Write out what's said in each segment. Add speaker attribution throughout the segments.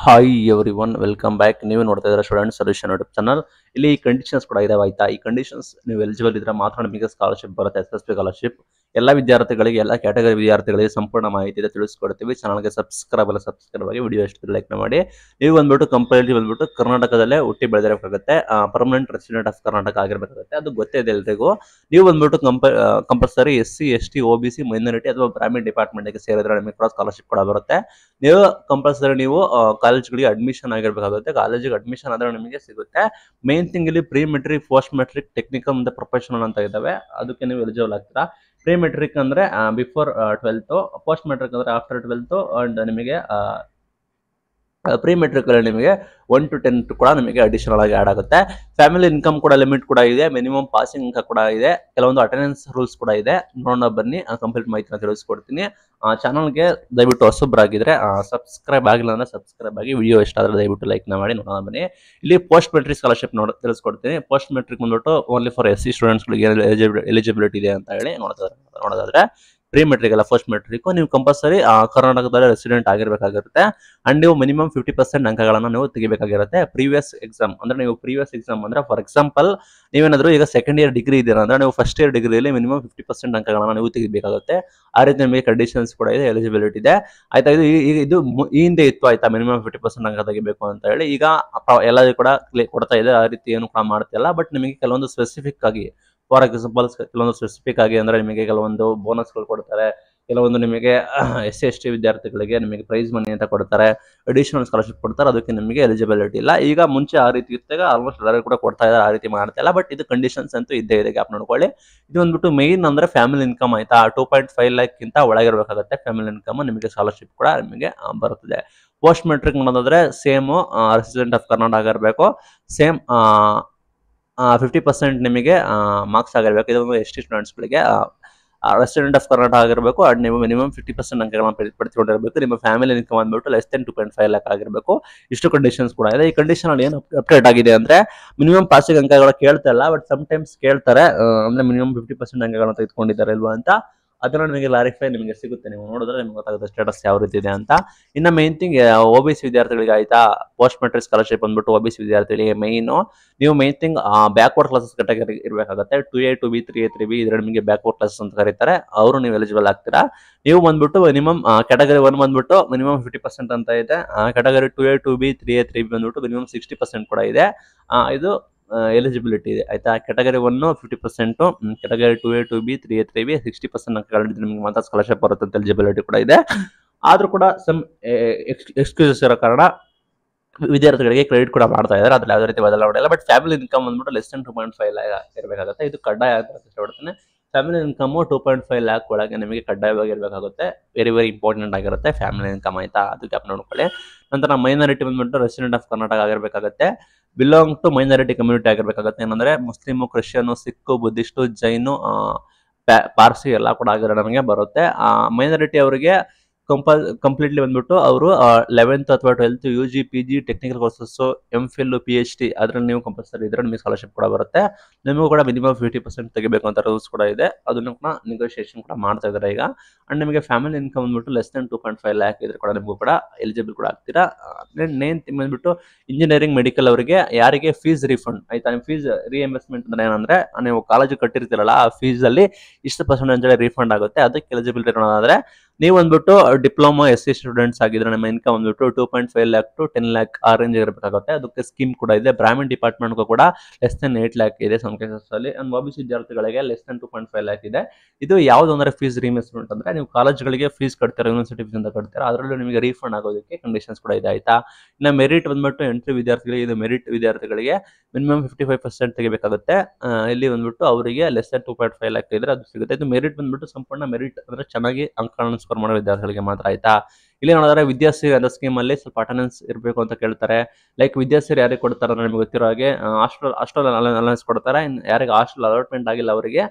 Speaker 1: Hi everyone welcome back. ನೀವು ನೋಡ್ತಾ ಇದ್ದೀರಾ ಸ್ಟೂಡೆಂಟ್ ಸೊಲ್ಯೂಷನ್ ಯೂಟ್ಯೂಬ್ ಚಾನಲ್. ಇಲ್ಲಿ ಕಂಡೀಷನ್ಸ್ ಕೂಡ ಇದಾವೆ ಆಯ್ತಾ. ಈ ಕಂಡೀಷನ್ಸ್ ನೀವು ಎಲಿಜಿಬಲ್ ಇದ್ರೆ ಮಾತ್ರ ನಿಮಗೆ ಸ್ಕಾಲರ್ಶಿಪ್ ಬರುತ್ತೆ, SSP ಸ್ಕಾಲರ್ಶಿಪ್. ಎಲ್ಲ ವಿದ್ಯಾರ್ಥಿಗಳಿಗೆ, ಎಲ್ಲ ಕ್ಯಾಟಗರಿ ವಿದ್ಯಾರ್ಥಿಗಳಿಗೆ ಸಂಪೂರ್ಣ ಮಾಹಿತಿ ಇದೆ, ತಿಳಿಸ್ಕೊಡ್ತೀವಿ. ಚಾನಲ್ಗೆ ಸಬ್ಸ್ಕ್ರೈಬ್ ಆಗಿ ವಿಡಿಯೋ ಎಷ್ಟು ಲೈಕ್ ಮಾಡಿ. ನೀವು ಬಂದ್ಬಿಟ್ಟು ಕಂಪಲ್ಸರಿ ಬಂದ್ಬಿಟ್ಟು ಕರ್ನಾಟಕದಲ್ಲೇ ಹುಟ್ಟಿ ಬೆಳೆದಿರಬೇಕಾಗುತ್ತೆ, ಪರ್ಮನೆಂಟ್ ರೆಸಿಡೆಂಟ್ ಆಫ್ ಕರ್ನಾಟಕ ಆಗಿರಬೇಕಾಗುತ್ತೆ. ಅದು ಗೊತ್ತೇ ಇದೆ ಎಲ್ರಿಗೂ. ನೀವು ಬಂದ್ಬಿಟ್ಟು compulsory SC ST OBC minority ಅಥವಾ ಬ್ರಾಹ್ಮಣ ಡಿಪಾರ್ಟ್ಮೆಂಟ್ಗೆ ಸೇರಿದ್ರೆ ನಿಮಗೆ ಕೂಡ ಸ್ಕಾಲರ್ಶಿಪ್ ಕೂಡ ಬರುತ್ತೆ. ನೀವು ಕಂಪಲ್ಸರಿ ನೀವು ಕಾಲೇಜ್ಗಳಿಗೆ ಅಡ್ಮಿಷನ್ ಆಗಿರ್ಬೇಕಾಗುತ್ತೆ. ಕಾಲೇಜಿಗೆ ಅಡ್ಮಿಷನ್ ಆದ್ರೆ ನಿಮಗೆ ಸಿಗುತ್ತೆ. ಮೇನ್ ಥಿಂಗ್ ಇಲ್ಲಿ pre matric, post matric, technical ಮತ್ತೆ ಪ್ರೊಫೆಷನಲ್ ಅಂತ ಇದಾವೆ. ಅದಕ್ಕೆ ನೀವು ಎಲಿಜಿಬಲ್ ಆಗ್ತೀರಾ. ಪ್ರೀ ಮೆಟ್ರಿಕ್ ಅಂದ್ರೆ ಬಿಫೋರ್ 12th, ಪೋಸ್ಟ್ ಮೆಟ್ರಿಕ್ ಅಂದ್ರೆ ಆಫ್ಟರ್ 12th, ಅಂಡ್ ನಿಮಗೆ ಪ್ರೀ ಮೆಟ್ರಿಕ್ ಅಲ್ಲಿ ನಿಮಗೆ 1 to 10 ಕೂಡ ನಿಮಗೆ ಅಡಿಷನಲ್ ಆಗಿ ಆಡ್ ಆಗುತ್ತೆ. ಫ್ಯಾಮಿಲಿ ಇನ್ಕಮ್ ಕೂಡ ಲಿಮಿಟ್ ಕೂಡ ಇದೆ, ಮಿನಿಮಮ್ ಪಾಸಿಂಗ್ ಅಂಕ ಕೂಡ ಇದೆ, ಕೆಲವೊಂದು ಅಟೆಂಡೆನ್ಸ್ ರೂಲ್ಸ್ ಕೂಡ ಇದೆ. ನೋಡೋಣ ಬನ್ನಿ, ಕಂಪ್ಲೀಟ್ ಮಾಹಿತಿನ ತಿಳಿಸ್ಕೊಡ್ತೀನಿ. ಚಾನಲ್ಗೆ ದಯವಿಟ್ಟು ಹೊಸಬ್ರಾಗಿದ್ರೆ ಸಬ್ಸ್ಕ್ರೈಬ್ ಆಗಿಲ್ಲ ಅಂದ್ರೆ ಸಬ್ಸ್ಕ್ರೈಬ್ ಆಗಿ, ವಿಡಿಯೋ ಇಷ್ಟ ಆದ್ರೆ ದಯವಿಟ್ಟು ಲೈಕ್ ಮಾಡಿ. ನೋಡೋಣ ಬನ್ನಿ. ಇಲ್ಲಿ ಪೋಸ್ಟ್ ಮೆಟ್ರಿಕ್ ಸ್ಕಾಲರ್ಶಿಪ್ ತಿಳಿಸ್ಕೊಡ್ತೀನಿ. ಪೋಸ್ಟ್ ಮೆಟ್ರಿಕ್ ಬಂದ್ಬಿಟ್ಟು ಓನ್ಲಿ ಫಾರ್ SC ಸ್ಟೂಡೆಂಟ್ಸ್ಗಳಿಗೆ ಎಲಿಜಿಬಿಲಿಟಿ ಇದೆ ಅಂತ ಹೇಳಿ ನೋಡೋದಾದ್ರೆ ಪ್ರೀ ಮೆಟ್ರಿಕ್ ಅಲ್ಲ, ಫಸ್ಟ್ ಮೆಟ್ರಿಕ್ ನೀವು ಕಂಪಲ್ಸರಿ ಕರ್ನಾಟಕದಲ್ಲಿ ರೆಸಿಡೆಂಟ್ ಆಗಿರಬೇಕಾಗಿರುತ್ತೆ. ಅಂಡ್ ನೀವು ಮಿನಿಮಮ್ 50% ಅಂಕಗಳನ್ನು ನೀವು ತೆಗಿಬೇಕಾಗಿರುತ್ತೆ. ಪ್ರೀವಿಯಸ್ ಎಕ್ಸಾಮ್ ಅಂದ್ರೆ, ನೀವು ಪ್ರೀವಿಯಸ್ ಎಕ್ಸಾಮ್ ಅಂದ್ರೆ ಫಾರ್ ಎಕ್ಸಾಂಪಲ್ ನೀವೇನಾದ್ರು ಈಗ ಸೆಕೆಂಡ್ ಇಯರ್ ಡಿಗ್ರಿ ಇದ್ದೀರಾ ಅಂದ್ರೆ ನೀವು ಫಸ್ಟ್ ಇಯರ್ ಡಿಗ್ರಿಯಲ್ಲಿ ಮಿನಿಮಮ್ 50% ಅಂಕಗಳನ್ನು ನೀವು ತೆಗಿಬೇಕಾಗುತ್ತೆ. ಆ ರೀತಿ ನಿಮಗೆ ಕಂಡೀಷನ್ಸ್ ಕೂಡ ಇದೆ, ಎಲಿಜಿಬಿಲಿಟಿ ಇದೆ ಆಯ್ತಾ. ಇದು ಈ ಹಿಂದೆ ಇತ್ತು ಆಯ್ತಾ, ಮಿನಿಮಮ್ 50% ಅಂಕ ತೆಗಿಬೇಕು ಅಂತ ಹೇಳಿ. ಈಗ ಎಲ್ಲರಿಗೂ ಕೂಡ ಕೊಡ್ತಾ ಇದೆ, ಆ ರೀತಿ ಏನು ಕೂಡ ಮಾಡ್ತಿಲ್ಲ. ಬಟ್ ನಿಮಗೆ ಕೆಲವೊಂದು ಸ್ಪೆಸಿಫಿಕ್ ಆಗಿ, ಫಾರ್ ಎಕ್ಸಾಂಪಲ್ ಕೆಲವೊಂದು ಸ್ಪೆಸಿಫಿಕ್ ಆಗಿ ಅಂದ್ರೆ ನಿಮಗೆ ಕೆಲವೊಂದು ಬೋನಸ್ಗಳು ಕೊಡ್ತಾರೆ, ಕೆಲವೊಂದು ನಿಮಗೆ SC ST ವಿದ್ಯಾರ್ಥಿಗಳಿಗೆ ನಿಮಗೆ ಪ್ರೈಸ್ ಮನಿ ಅಂತ ಕೊಡ್ತಾರೆ, ಅಡಿಷನಲ್ ಸ್ಕಾಲರ್ಶಿಪ್ ಕೊಡ್ತಾರೆ. ಅದಕ್ಕೆ ನಿಮಗೆ ಎಲಿಜಿಬಿಲಿಟಿ ಇಲ್ಲ. ಈಗ ಮುಂಚೆ ಆ ರೀತಿ ಇದ್ದಾಗ ಆಲ್ಮೋಸ್ಟ್ ಎಲ್ಲರೂ ಕೂಡ ಕೊಡ್ತಾ ಇದ್ದಾರೆ, ಆ ರೀತಿ ಮಾಡ್ತಾ ಇಲ್ಲ. ಬಟ್ ಇದು ಕಂಡೀಷನ್ಸ್ ಅಂತೂ ಇದ್ದೇ ಇದೆ, ಗ್ಯಾಪ್ ನೋಡ್ಕೊಳ್ಳಿ. ಇದು ಬಂದ್ಬಿಟ್ಟು ಮೇನ್ ಅಂದ್ರೆ ಫ್ಯಾಮಿಲಿ ಇನ್ಕಮ್ ಆಯ್ತಾ, 2.5 lakh ಗಿಂತ ಒಳಗಿರಬೇಕಾಗುತ್ತೆ ಫ್ಯಾಮಿಲಿ ಇನ್ಕಮ್, ನಿಮಗೆ ಸ್ಕಾಲರ್ಶಿಪ್ ಕೂಡ ನಿಮಗೆ ಬರುತ್ತದೆ. ಪೋಸ್ಟ್ ಮೆಟ್ರಿಕ್ ಮಾಡೋದಾದ್ರೆ ಸೇಮ್ ರೆಸಿಡೆಂಟ್ ಆಫ್ ಕರ್ನಾಟಕ ಇರಬೇಕು, ಸೇಮ್ 50% ನಿಮಗೆ ಮಾರ್ಕ್ಸ್ ಆಗಿರ್ಬೇಕು. ಇದು ST ಸ್ಟೂಡೆಂಟ್ಸ್ಗಳಿಗೆ ರೆಸಿಡೆಂಟ್ ಆಫ್ ಕರ್ನಾಟಕ ಆಗಿರಬೇಕು. ಅಂಡ್ ನೀವು ಮಿನಿಮಮ್ 50% ಅಂಕಗಳನ್ನು ಪಡೆದುಕೊಂಡಿರಬೇಕು. ನಿಮ್ಮ ಫ್ಯಾಮಿಲಿ ಇನ್ಕಮ್ ಅಂದ್ಬಿಟ್ಟು ಲೆಸ್ ದೆನ್ 2.5 lakh ಆಗಿರಬೇಕು. ಇಷ್ಟು ಕಂಡೀಷನ್ಸ್ ಕೂಡ ಇದೆ. ಈ ಕಂಡೀಷನ್ ಅಲ್ಲಿ ಏನು ಅಪ್ಡೇಟ್ ಆಗಿದೆ ಅಂದ್ರೆ, ಮಿನಿಮಮ್ ಪಾಸಿಂಗ್ ಅಂಕಗಳು ಕೇಳ್ತಾ ಇಲ್ಲ, ಬಟ್ ಸಮ್ ಟೈಮ್ಸ್ ಕೇಳ್ತಾರೆ. ಅಂದ್ರೆ ಮಿನಿಮಮ್ 50% ಅಂಕಗಳನ್ನು ತೆಗೆದುಕೊಂಡಿದ್ದಾರೆ ಇಲ್ವಾ ಅಂತ, ಅದನ್ನ ನಿಮಗೆ ಕ್ಲಾರಿಫೈ ನಿಮಗೆ ಸಿಗುತ್ತೆ. ನೀವು ನೋಡಿದ್ರೆ ನಿಮ್ಗೆ ಗೊತ್ತಾಗುತ್ತೆ ಸ್ಟೇಟಸ್ ಯಾವ ರೀತಿ ಇದೆ ಅಂತ. ಇನ್ನು ಮೇನ್ ಥಿಂಗ್ OBC ವಿದ್ಯಾರ್ಥಿಗಳಿಗೆ ಆಯ್ತಾ, ಪೋಸ್ಟ್ ಮೆಟ್ರಿಕ್ ಸ್ಕಾಲರ್ಶಿಪ್ ಬಂದ್ಬಿಟ್ಟು OBC ವಿದ್ಯಾರ್ಥಿಗಳಿಗೆ ನೀವು main thing backward classes category ಇರಬೇಕಾಗುತ್ತೆ. 2A 2B 3A 3B ಇದ್ರೆ ನಿಮಗೆ ಬ್ಯಾಕ್ವರ್ಡ್ ಕ್ಲಾಸಸ್ ಅಂತ ಕರೀತಾರೆ, ಅವರು ನೀವು ಎಲಿಜಿಬಲ್ ಆಗ್ತೀರಾ. ನೀವು ಬಂದ್ಬಿಟ್ಟು ಮಿನಿಮಮ್ ಕ್ಯಾಟಗರಿ 1 ಬಂದ್ಬಿಟ್ಟು ಮಿನಿಮಮ್ 50% ಅಂತ ಇದೆ. Category 2A 2B 3A 3B ಬಂದ್ಬಿಟ್ಟು ಮಿನಿಮಮ್ 60% ಕೂಡ ಇದೆ. ಇದು ಎಲಿಜಿಬಿಲಿಟಿ ಇದೆ ಆಯ್ತಾ. Category 1 50%, category 2A 2B 3A 3B 60% ಅಂಕಗಳಿದ್ರೆ ನಿಮಗೆ ಮಾತ್ರ ಸ್ಕಾಲರ್ಶಿಪ್ ಬರುತ್ತೆ ಅಂತ ಎಲಿಜಿಬಿಲಿಟಿ ಕೂಡ ಇದೆ. ಆದ್ರೂ ಕೂಡ ಸಮ್ ಎಕ್ಸ್ಕ್ಯೂಸಸ್ ಇರೋ ಕಾರಣ ವಿದ್ಯಾರ್ಥಿಗಳಿಗೆ ಕ್ರೆಡಿಟ್ ಕೂಡ ಮಾಡ್ತಾ ಇದ್ದಾರೆ, ಅದ್ರಲ್ಲಿ ಯಾವುದೇ ರೀತಿ ಬದಲಾವಣೆ ಇಲ್ಲ. ಬಟ್ ಫ್ಯಾಮಿಲಿ ಇನ್ಕಮ್ ಬಂದ್ಬಿಟ್ಟು ಲೆಸ್ ದೆನ್ 2.5 lakh ಇರಬೇಕಾಗುತ್ತೆ. ಇದು ಕಡ್ಡಾಯ ಅಂತ ಇಷ್ಟಪಡ್ತೇನೆ. ಫ್ಯಾಮಿಲಿ ಇನ್ಕಮ್ 2.5 lakh ಒಳಗೆ ನಿಮಗೆ ಕಡ್ಡಾಯವಾಗಿ ಇರಬೇಕಾಗುತ್ತೆ. ವೆರಿ ಇಂಪಾರ್ಟೆಂಟ್ ಆಗಿರುತ್ತೆ ಫ್ಯಾಮಿಲಿ ಇನ್ಕಮ್ ಆಯ್ತಾ, ಅದು ಗ್ಯಾಪ್ ನೋಡ್ಕೊಳ್ಳಿ. ನಂತರ ಮೈನಾರಿಟಿ ಬಂದ್ಬಿಟ್ಟು ರೆಸಿಡೆಂಟ್ ಆಫ್ ಕರ್ನಾಟಕ ಆಗಿರಬೇಕಾಗುತ್ತೆ. ಬಿಲಾಂಗ್ ಟು ಮೈನಾರಿಟಿ ಕಮ್ಯುನಿಟಿ ಆಗಿರಬೇಕಾಗುತ್ತೆ. ಏನಂದ್ರೆ Muslim, Christian, Sikh, Buddhist, Jain, Parsi ಎಲ್ಲ ಕೂಡ ಆಗಿರೋ ನಮಗೆ ಬರುತ್ತೆ. ಮೈನಾರಿಟಿ ಅವರಿಗೆ ಕಂಪ್ಲೀಟ್ಲಿ ಬಂದ್ಬಿಟ್ಟು ಅವರು 11th ಅಥವಾ 12th UG PG technical courses, MPhil PhD ಅದ್ರಲ್ಲಿ ನೀವು ಕಂಪಲ್ಸರಿ ಇದ್ರೆ ನಿಮಗೆ ಸ್ಕಾಲರ್ಶಿಪ್ ಕೂಡ ಬರುತ್ತೆ. ನಿಮಗೂ ಕೂಡ ಮಿನಿಮಮ್ 50% ತೆಗಿಬೇಕು ಅಂತ ರೂಲ್ಸ್ ಕೂಡ ಇದೆ, ಅದನ್ನು ಕೂಡ ನೆಗೋಷಿಯೇಷನ್ ಕೂಡ ಮಾಡ್ತಾ ಇದ್ದಾರೆ ಈಗ. ಅಂಡ್ ನಿಮಗೆ ಫ್ಯಾಮಿಲಿ ಇನ್ಕಮ್ ಬಂದ್ಬಿಟ್ಟು ಲೆಸ್ ದೆನ್ 2.5 lakh ಇದ್ರೆ ಕೂಡ ನಿಮಗೂ ಕೂಡ ಎಲಿಜಿಬಲ್ ಕೂಡ ಆಗ್ತೀರಾ. ನೇನ್ ಬಂದ್ಬಿಟ್ಟು ಇಂಜಿನಿಯರಿಂಗ್, ಮೆಡಿಕಲ್ ಅವರಿಗೆ ಯಾರಿಗೆ ಫೀಸ್ ರಿಫಂಡ್ ಆಯ್ತಾ, ನಿಮ್ಮ ಫೀಸ್ ರಿಎಂಬರ್ಸ್ಮೆಂಟ್ ಅಂದ್ರೆ ಏನಂದ್ರೆ, ನೀವು ಕಾಲೇಜ್ ಕಟ್ಟಿರ್ತೀರಲ್ಲ ಆ ಫೀಸ್ ಅಲ್ಲಿ ಇಷ್ಟು % ರೀಫಂಡ್ ಆಗುತ್ತೆ. ಅದಕ್ಕೆ ಎಲಿಜಿಬಿಲಿಟಿ ನೋಡೋದಾದ್ರೆ, ನೀವು ಬಂದ್ಬಿಟ್ಟು ಡಿಪ್ಲೊಮಾ SC ಸ್ಟೂಡೆಂಟ್ಸ್ ಆಗಿದ್ರೆ ನಿಮ್ಮ ಇನ್ಕಮ್ ಬಂದ್ಬಿಟ್ಟು 2.5 lakh to 10 lakh ಆ ರೇಂಜ್ ಇರಬೇಕಾಗುತ್ತೆ. ಅದಕ್ಕೆ ಸ್ಕೀಮ್ ಕೂಡ ಇದೆ. ಬ್ರಾಹ್ಮಣ್ ಡಿಪಾರ್ಟ್ಮೆಂಟ್ಗೂ ಕೂಡ ಲೆಸ್ ದೆನ್ 8 lakh ಇದೆ ಸಮ್ ಕೇಸಸ್ ಅಲ್ಲಿ. ಅಂಡ್ OBC ವಿದ್ಯಾರ್ಥಿಗಳಿಗೆ ಲೆಸ್ ದೆನ್ 2.5 lakh ಇದೆ. ಇದು ಯಾವ್ದು ಅಂದ್ರೆ ಫೀಸ್ ರಿಇಂಬರ್ಸ್ಮೆಂಟ್ ಅಂದ್ರೆ, ನೀವು ಕಾಲೇಜ್ಗಳಿಗೆ ಫೀಸ್ ಕಟ್ತೀರಾ, ಯೂನಿವರ್ಸಿಟಿ ಫೀಸ್ ಅಂತ ಕಟ್ತೀರಾ, ಅದರಲ್ಲೂ ನಿಮಗೆ ರೀಫಂಡ್ ಆಗೋದಕ್ಕೆ ಕಂಡೀಷನ್ಸ್ ಕೂಡ ಇದೆ ಆಯ್ತಾ. ಇನ್ನು ಮೆರಿಟ್ ಬಂದ್ಬಿಟ್ಟು ಎಂಟ್ರಿ ವಿದ್ಯಾರ್ಥಿಗಳಿಗೆ, ಇದು ಮೆರಿಟ್ ವಿದ್ಯಾರ್ಥಿಗಳಿಗೆ ಮಿನಿಮಮ್ 55% ತೆಗಿಬೇಕಾಗುತ್ತೆ. ಇಲ್ಲಿ ಬಂದ್ಬಿಟ್ಟು ಅವರಿಗೆ ಲೆಸ್ ದೆನ್ 2.5 lakh ಇದ್ರೆ ಅದು ಸಿಗುತ್ತೆ. ಇದು ಮೆರಿಟ್ ಬಂದ್ಬಿಟ್ಟು ಸಂಪೂರ್ಣ ಮೆರಿಟ್ ಅಂದ್ರೆ ಚೆನ್ನಾಗಿ ಅಂಕಗಳನ್ನು ಸ್ಕೋರ್ ಮಾಡೋ ವಿದ್ಯಾರ್ಥಿಗಳಿಗೆ ಮಾತ್ರ ಆಯ್ತಾ. ಇಲ್ಲಿ ನೋಡಿದ್ರೆ ವಿದ್ಯಾಸಿರಿ ಅನ್ನೋ ಸ್ಕೀಮ್ ಅಲ್ಲಿ ಸ್ವಲ್ಪ ಅಟೆಂಡೆನ್ಸ್ ಇರಬೇಕು ಅಂತ ಕೇಳ್ತಾರೆ. ಲೈಕ್ ವಿದ್ಯಾಸಿರಿ ಯಾರಿಗೆ ಕೊಡ್ತಾರೆ ನಿಮಗೆ ಗೊತ್ತಿರೋ ಹಾಗೆ, ಹಾಸ್ಟೆಲ್ ಅಲೌನ್ಸ್ ಕೊಡ್ತಾರೆ. ಯಾರಿಗೆ ಹಾಸ್ಟೆಲ್ ಅಲಾಟ್ಮೆಂಟ್ ಆಗಿಲ್ಲ ಅವರಿಗೆ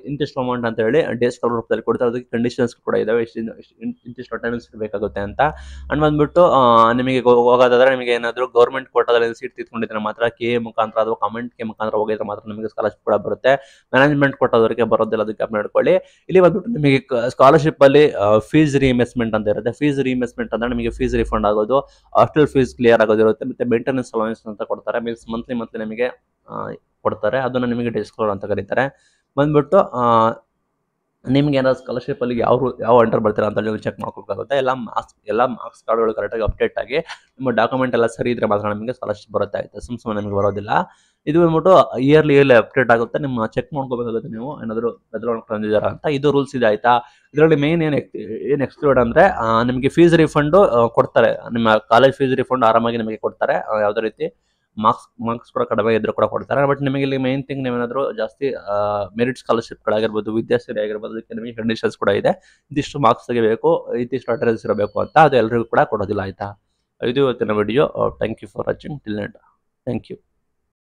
Speaker 1: ಇಂತಿಷ್ಟು ಅಮೌಂಟ್ ಅಂತ ಹೇಳಿ ಡೇ ಸ್ಕಾಲರ್ ರೂಪದಲ್ಲಿ ಕೊಡ್ತಾರೆ. ಅದಕ್ಕೆ ಕಂಡೀಷನ್ಸ್ ಕೂಡ ಇದಾವೆ, ಇಂತಿಷ್ಟು ಅಟೆಂಡೆನ್ಸ್ ಇರಬೇಕಾಗುತ್ತೆ ಅಂತ. ಅಂಡ್ ಬಂದ್ಬಿಟ್ಟು ನಿಮಗೆ ಹೋಗೋದಾದ್ರೆ ನಿಮಗೆ ಏನಾದರೂ ಗೌರ್ಮೆಂಟ್ ಕೋಟಾದಲ್ಲಿ ಸೀಟ್ ತಿಳ್ಕೊಂಡಿದ್ರೆ ಮಾತ್ರ KA ಮುಖಾಂತರ ಅಥವಾ ಕಮೆಂಟ್ ಮುಖಾಂತರ ಹೋಗಿದ್ರೆ ಮಾತ್ರ ನಿಮಗೆ ಸ್ಕಾಲರ್ಶಿಪ್ ಕೂಡ ಬರುತ್ತೆ. ಮ್ಯಾನೇಜ್ಮೆಂಟ್ ಕೋಟಾದವರಿಗೆ ಬರೋದಿಲ್ಲ, ಅದಕ್ಕೆ ಅಪ್ ಮಾಡ್ಕೊಳ್ಳಿ. ಇಲ್ಲಿ ಬಂದ್ಬಿಟ್ಟು ನಿಮಗೆ ಸ್ಕಾಲರ್ಶಿಪ್ ಅಲ್ಲಿ ಫೀಸ್ ರಿಇನ್ವೆಸ್ಟ್ಮೆಂಟ್ ಅಂತ ಇರುತ್ತೆ. ಫೀಸ್ ರಿಇನ್ವೆಸ್ಟ್ಮೆಂಟ್ ಅಂದ್ರೆ ನಿಮಗೆ ಫೀಸ್ ರಿಫಂಡ್ ಆಗೋದು, ಹಾಸ್ಟೆಲ್ ಫೀಸ್ ಕ್ಲಿಯರ್ ಆಗೋದಿರುತ್ತೆ, ಮತ್ತೆ ಮೇಂಟೆನೆನ್ಸ್ ಅಲವೆನ್ಸ್ ಅಂತ ಕೊಡ್ತಾರೆ. ಮೀನ್ಸ್ ಮಂತ್ಲಿ ನಿಮಗೆ ಕೊಡ್ತಾರೆ, ಅದನ್ನ ನಿಮಗೆ ಡೇ ಸ್ಕಾಲರ್ ಅಂತ ಕರೀತಾರೆ. ಬಂದ್ಬಿಟ್ಟು ನಿಮ್ಗೆ ಏನಾದ್ರು ಸ್ಕಾಲರ್ಶಿಪ್ ಅಲ್ಲಿ ಯಾವ ಅಂಡರ್ ಬರ್ತೀರಾ ಅಂತ ನೀವು ಚೆಕ್ ಮಾಡ್ಕೋಬೇಕಾಗುತ್ತೆ. ಎಲ್ಲ ಮಾರ್ಕ್ಸ್ ಕಾರ್ಡ್ಗಳು ಕರೆಕ್ಟಾಗಿ ಅಪ್ಡೇಟ್ ಆಗಿ ನಿಮ್ಮ ಡಾಕ್ಯುಮೆಂಟ್ ಎಲ್ಲ ಸರಿ ಇದ್ರೆ ಮಾತ್ರ ನಿಮಗೆ ಸ್ಕಾಲರ್ಶಿಪ್ ಬರುತ್ತೆ. ಆಯ್ತು, ಸುಮ್ಮನೆ ನಿಮಗೆ ಬರೋದಿಲ್ಲ. ಇದು ಬಂದ್ಬಿಟ್ಟು ಇಯರ್ಲಿ ಅಪ್ಡೇಟ್ ಆಗುತ್ತೆ. ನಿಮ್ಮ ಚೆಕ್ ಮಾಡ್ಕೋಬೇಕಾಗುತ್ತೆ ನೀವು ಏನಾದರೂ ಬದಲಾವಣೆ ತಂದಿದ್ದೀರಾ ಅಂತ. ಇದು ರೂಲ್ಸ್ ಇದೆ ಆಯ್ತಾ. ಇದರಲ್ಲಿ ಮೇನ್ ಏನು ಎಕ್ಸ್ಕ್ಲೂಡ್ ಅಂದ್ರೆ ನಿಮಗೆ ಫೀಸ್ ರಿಫಂಡ್ ಕೊಡ್ತಾರೆ. ನಿಮ್ಮ ಕಾಲೇಜ್ ಫೀಸ್ ರಿಫಂಡ್ ಆರಾಮಾಗಿ ನಿಮಗೆ ಕೊಡ್ತಾರೆ. ಯಾವುದೇ ರೀತಿ ಮಾರ್ಕ್ಸ್ ಕೂಡ ಕಡಿಮೆ ಇದ್ರೂ ಕೂಡ ಕೊಡ್ತಾರೆ. ಬಟ್ ನಿಮಗೆ ಇಲ್ಲಿ ಮೇನ್ ಥಿಂಗ್ ನೀವೇನಾದರೂ ಜಾಸ್ತಿ ಮೆರಿಟ್ ಸ್ಕಾಲರ್ಶಿಪ್ಗಳಾಗಿರ್ಬೋದು, ವಿದ್ಯಾರ್ಥಿ ಆಗಿರ್ಬೋದು, ಅದಕ್ಕೆ ನಿಮಗೆ ಕಂಡೀಷನ್ಸ್ ಕೂಡ ಇದೆ. ಇದಿಷ್ಟು ಮಾರ್ಕ್ಸ್ ತೆಗಿಬೇಕು, ಇದಿಷ್ಟು ಅಟೆಂಡೆನ್ಸ್ ಇರಬೇಕು ಅಂತ. ಅದು ಎಲ್ಲರಿಗೂ ಕೂಡ ಕೊಡೋದಿಲ್ಲ ಆಯ್ತಾ. ಇದು ಇವತ್ತಿನ video. Thank you for watching till end. Thank you.